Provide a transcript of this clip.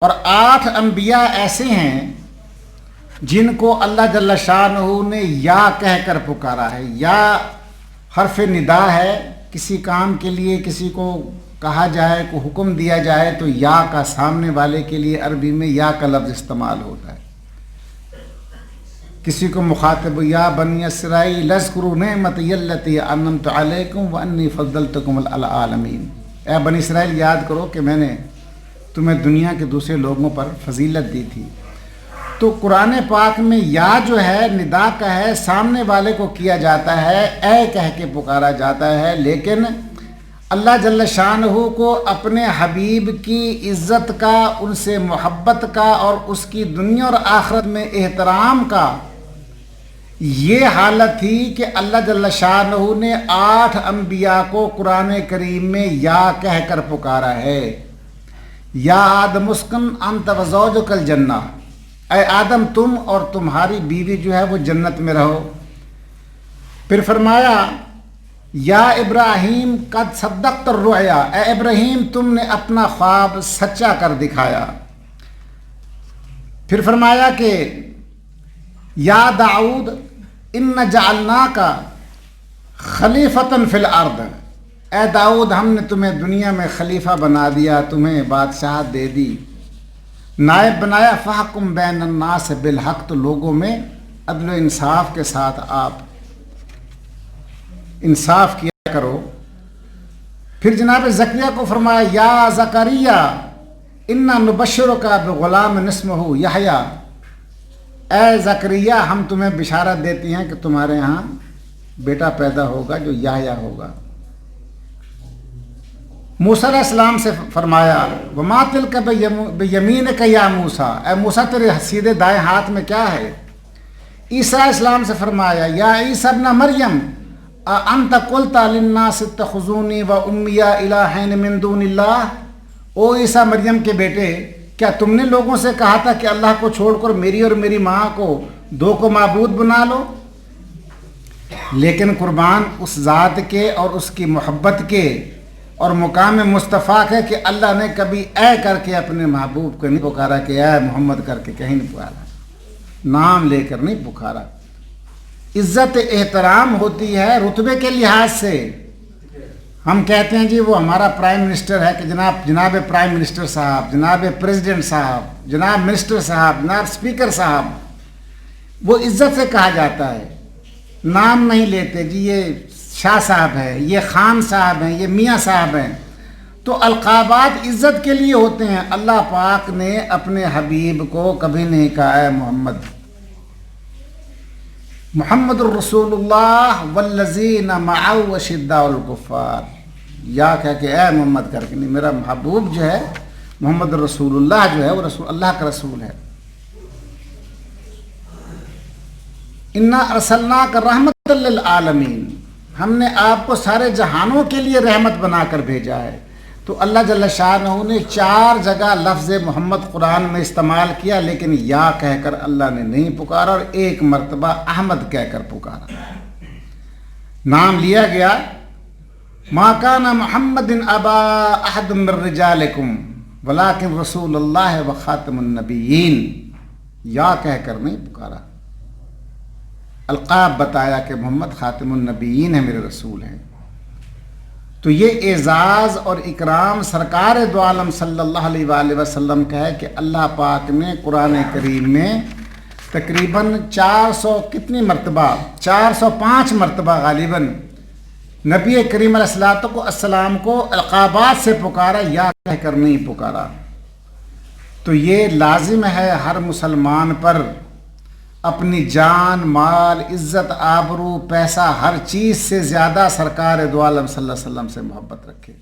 اور 8 انبیاء ایسے ہیں جن کو اللہ جل شانہ نے یا کہہ کر پکارا ہے۔ یا حرف ندا ہے، کسی کام کے لیے کسی کو کہا جائے، کو حکم دیا جائے تو یا کا سامنے والے کے لیے عربی میں یا کا لفظ استعمال ہوتا ہے۔ کسی کو مخاطب، یا بنی اسرائیل اذکروا نعمتی التی انعمت علیکم وانی فضلتکم علی العالمین، اے بنی اسرائیل یاد کرو کہ میں نے تمہیں دنیا کے دوسرے لوگوں پر فضیلت دی تھی۔ تو قرآن پاک میں یا جو ہے ندا کا ہے، سامنے والے کو کیا جاتا ہے، اے کہہ کے پکارا جاتا ہے، لیکن اللہ جل شانہ کو اپنے حبیب کی عزت کا، ان سے محبت کا اور اس کی دنیا اور آخرت میں احترام کا یہ حالت تھی کہ اللہ جل شانہ نے 8 انبیاء کو قرآن کریم میں یا کہہ کر پکارا ہے۔ یا آدم اسکن انت وزوجک الجنہ، اے آدم تم اور تمہاری بیوی جو ہے وہ جنت میں رہو۔ پھر فرمایا یا ابراہیم قد صدقت الرؤیا، اے ابراہیم تم نے اپنا خواب سچا کر دکھایا۔ پھر فرمایا کہ یا داؤد ان جعلناک خلیفۃ فی الارض، اے داؤد ہم نے تمہیں دنیا میں خلیفہ بنا دیا، تمہیں بادشاہت دے دی، نائب بنایا۔ فحکم بین الناس بالحق، تو لوگوں میں عدل و انصاف کے ساتھ آپ انصاف کیا کرو۔ پھر جناب زکریا کو فرمایا یا زکریا انا نبشرک بغلام اسمہ یحییٰ، اے زکریا ہم تمہیں بشارت دیتی ہیں کہ تمہارے ہاں بیٹا پیدا ہوگا جو یحییٰ ہوگا۔ موسیٰ علیہ السلام سے فرمایا وما تلک بیمینک یا موسیٰ، اے موسیٰ تیرے سیدھے دائیں ہاتھ میں کیا ہے۔ عیسیٰ علیہ السلام سے فرمایا یا عیسیٰ ابن مریم انت قلت للناس اتخذونی و امی الہین من دون اللہ، او عیسیٰ مریم کے بیٹے کیا تم نے لوگوں سے کہا تھا کہ اللہ کو چھوڑ کر میری اور میری ماں کو دو کو معبود بنا لو؟ لیکن قربان اس ذات کے اور اس کی محبت کے اور مقام مصطفیٰ ہے کہ اللہ نے کبھی اے کر کے اپنے محبوب کو نہیں پکارا کہ اے محمد کر کے کہیں نہیں پکارا، نام لے کر نہیں پکارا۔ عزت احترام ہوتی ہے رتبے کے لحاظ سے۔ ہم کہتے ہیں جی وہ ہمارا پرائم منسٹر ہے کہ جناب پرائم منسٹر صاحب، جناب پریزیڈنٹ صاحب، جناب منسٹر صاحب، جناب اسپیکر صاحب، وہ عزت سے کہا جاتا ہے، نام نہیں لیتے جی یہ شاہ صاحب ہے، یہ خان صاحب ہیں، یہ میاں صاحب ہیں۔ تو القابات عزت کے لیے ہوتے ہیں۔ اللہ پاک نے اپنے حبیب کو کبھی نہیں کہا اے محمد، محمد الرسول اللہ والذین معه اشداء الکفار، یا کہہ کے اے محمد کر کے نہیں، میرا محبوب جو ہے محمد الرسول اللہ جو ہے وہ رسول اللہ کا رسول ہے۔ انا ارسلناک رحمۃ للعالمین، ہم نے آپ کو سارے جہانوں کے لیے رحمت بنا کر بھیجا ہے۔ تو اللہ جل شانہ نے 4 جگہ لفظ محمد قرآن میں استعمال کیا، لیکن یا کہہ کر اللہ نے نہیں پکارا، اور 1 مرتبہ احمد کہہ کر پکارا، نام لیا گیا۔ ما کان محمد ابا احد من رجالکم ولکن رسول اللہ و خاتم النبیین، یا کہہ کر نہیں پکارا، القاب بتایا کہ محمد خاتم النبیین ہے، میرے رسول ہیں۔ تو یہ اعزاز اور اکرام سرکار دو عالم صلی اللہ علیہ وآلہ وسلم کا ہے کہ اللہ پاک نے قرآن کریم میں تقریباً 400 کتنی مرتبہ 405 مرتبہ غالباً نبی کریم علیہ السلام کو القابات سے پکارا، یا کہہ کر نہیں پکارا۔ تو یہ لازم ہے ہر مسلمان پر اپنی جان، مال، عزت، آبرو، پیسہ، ہر چیز سے زیادہ سرکار دو عالم صلی اللہ علیہ وسلم سے محبت رکھے۔